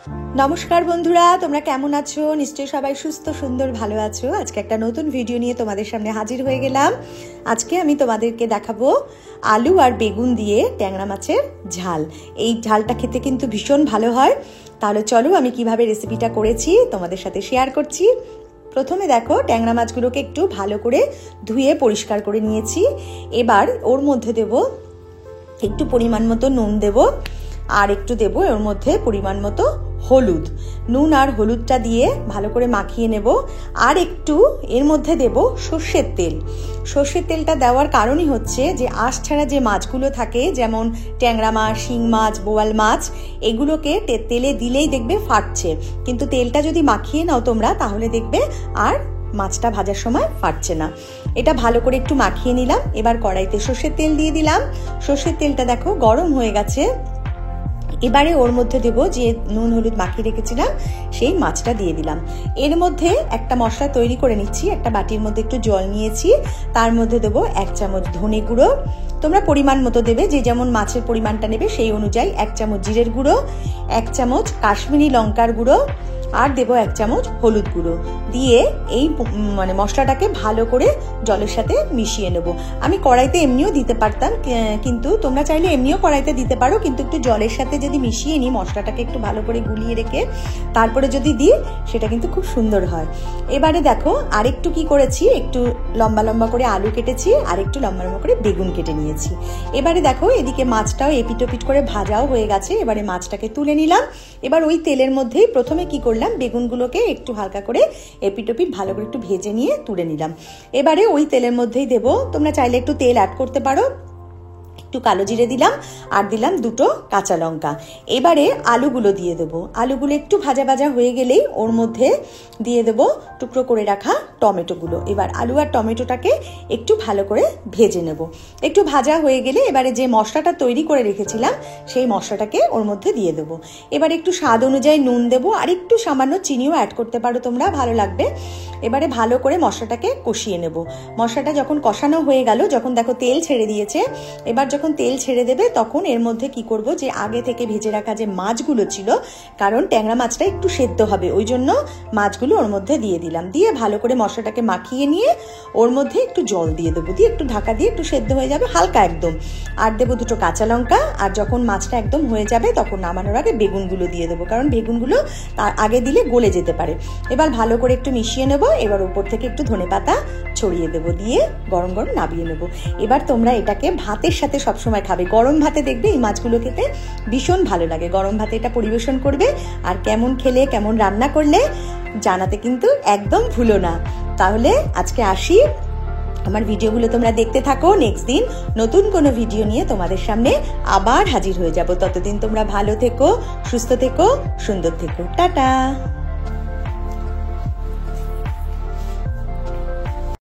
নমস্কার বন্ধুরা, তোমরা কেমন আছো? নিশ্চয়ই সবাই সুস্থ সুন্দর ভালো আছো। আজকে একটা নতুন ভিডিও নিয়ে তোমাদের সামনে হাজির হয়ে গেলাম। আজকে আমি তোমাদেরকে দেখাবো আলু আর বেগুন দিয়ে ট্যাংরা মাছের ঝাল। এই ঝালটা খেতে কিন্তু ভীষণ ভালো হয়। তাহলে চলো আমি কিভাবে রেসিপিটা করেছি তোমাদের সাথে শেয়ার করছি। প্রথমে দেখো, ট্যাংরা মাছগুলোকে একটু ভালো করে ধুয়ে পরিষ্কার করে নিয়েছি। এবার ওর মধ্যে দেব একটু পরিমাণ মতো নুন দেব, আর একটু দেব ওর মধ্যে পরিমাণ মতো হলুদ। নুন আর হলুদটা দিয়ে ভালো করে মাখিয়ে নেব। আর একটু এর মধ্যে দেব সর্ষের তেল। সর্ষের তেলটা দেওয়ার কারণই হচ্ছে যে আঁশ ছাড়া যে মাছগুলো থাকে, যেমন ট্যাংরা মাছ, শিং মাছ, বোয়াল মাছ, এগুলোকে তেলে দিলেই দেখবে ফাটছে, কিন্তু তেলটা যদি মাখিয়ে নাও তোমরা তাহলে দেখবে আর মাছটা ভাজার সময় ফাটছে না। এটা ভালো করে একটু মাখিয়ে নিলাম। এবার কড়াইতে সর্ষের তেল দিয়ে দিলাম। সর্ষের তেলটা দেখো গরম হয়ে গেছে। এবারে ওর মধ্যে দেব যে নুন হলুদ মাখিয়ে রেখেছিলাম সেই মাছটা দিয়ে দিলাম। এর মধ্যে একটা মশলা তৈরি করে নিচ্ছি। একটা বাটির মধ্যে একটু জল নিয়েছি, তার মধ্যে দেবো 1 চামচ ধনে গুঁড়ো। তোমরা পরিমাণ মতো দেবে, যে যেমন মাছের পরিমাণটা নেবে সেই অনুযায়ী। 1 চামচ জিরের গুঁড়ো, 1 চামচ কাশ্মীরি লঙ্কার গুঁড়ো, আর দেবো 1 চামচ হলুদ গুঁড়ো দিয়ে এই মশলাটাকে ভালো করে জলের সাথে মিশিয়ে নেব। আমি কড়াইতে এমনিও দিতে পারতাম, কিন্তু তোমরা চাইলে এমনিও কড়াইতে দিতে পারো, কিন্তু একটু জলের সাথে যদি মিশিয়ে নিই, মশলাটাকে একটু ভালো করে গুলিয়ে রেখে তারপরে যদি দিই সেটা কিন্তু খুব সুন্দর হয়। এবারে দেখো আরেকটু কি করেছি, একটু লম্বা লম্বা করে আলু কেটেছি, আর একটু লম্বা লম্বা করে বেগুন কেটে নিয়েছি। এবারে দেখো এদিকে মাছটাও এপিট ওপিট করে ভাজাও হয়ে গেছে। এবারে মাছটাকে তুলে নিলাম। এবার ওই তেলের মধ্যেই প্রথমে কি করলাম, বেগুনগুলোকে একটু হালকা করে এপিট ওপিট ভালো করে একটু ভেজে নিয়ে তুলে নিলাম। এবারে ওই তেলের মধ্যেই দেব, তোমরা চাইলে একটু তেল অ্যাড করতে পারো, একটু কালো জিরে দিলাম, আর দিলাম 2টো কাঁচা লঙ্কা। এবারে আলুগুলো দিয়ে দেবো। আলুগুলো একটু ভাজা ভাজা হয়ে গেলেই ওর মধ্যে দিয়ে দেবো টুকরো করে রাখা টমেটোগুলো। এবার আলু আর টমেটোটাকে একটু ভালো করে ভেজে নেব। একটু ভাজা হয়ে গেলে এবারে যে মশলাটা তৈরি করে রেখেছিলাম সেই মশলাটাকে ওর মধ্যে দিয়ে দেবো। এবার একটু স্বাদ অনুযায়ী নুন দেবো, আর একটু সামান্য চিনিও অ্যাড করতে পারো তোমরা, ভালো লাগবে। এবারে ভালো করে মশলাটাকে কষিয়ে নেব। মশলাটা যখন কষানো হয়ে গেল, যখন দেখো তেল ছেড়ে দিয়েছে, এবার যখন তেল ছেড়ে দেবে তখন এর মধ্যে কি করব, যে আগে থেকে ভেজে রাখা যে মাছগুলো ছিল, কারণ ট্যাংরা মাছটা একটু সেদ্ধ হবে, ওই জন্য মাছগুলো ওর মধ্যে দিয়ে দিলাম। দিয়ে ভালো করে মশলাটাকে মাখিয়ে নিয়ে ওর মধ্যে একটু জল দিয়ে দেবো, দিয়ে একটু ঢাকা দিয়ে একটু সেদ্ধ হয়ে যাবে হালকা একদম। আর দেবো 2টো কাঁচা লঙ্কা। আর যখন মাছটা একদম হয়ে যাবে তখন নামানোর আগে বেগুনগুলো দিয়ে দেবো, কারণ বেগুনগুলো তার আগে দিলে গলে যেতে পারে। এবার ভালো করে একটু মিশিয়ে নেবো। এবার উপর থেকে একটু ধনেপাতা ছড়িয়ে দেবো, দিয়ে গরম গরম নামিয়ে নেবো। এবার তোমরা এটাকে ভাতের সাথে সবসময় খাবে। গরম ভাতে দেখবে এই মাছগুলো খেতে ভীষণ ভালো লাগে। গরম ভাতে এটা পরিবেশন করবে, আর কেমন খেলে, কেমন রান্না করলে জানাতে কিন্তু একদম ভুলো না। তাহলে আজকে আসি, আমার ভিডিওগুলো তোমরা দেখতে থাকো। নেক্সট দিন নতুন কোনো ভিডিও নিয়ে তোমাদের সামনে আবার হাজির হয়ে যাব। ততদিন তোমরা ভালো থেকো, সুস্থ থেকো, সুন্দর থেকো। টাটা।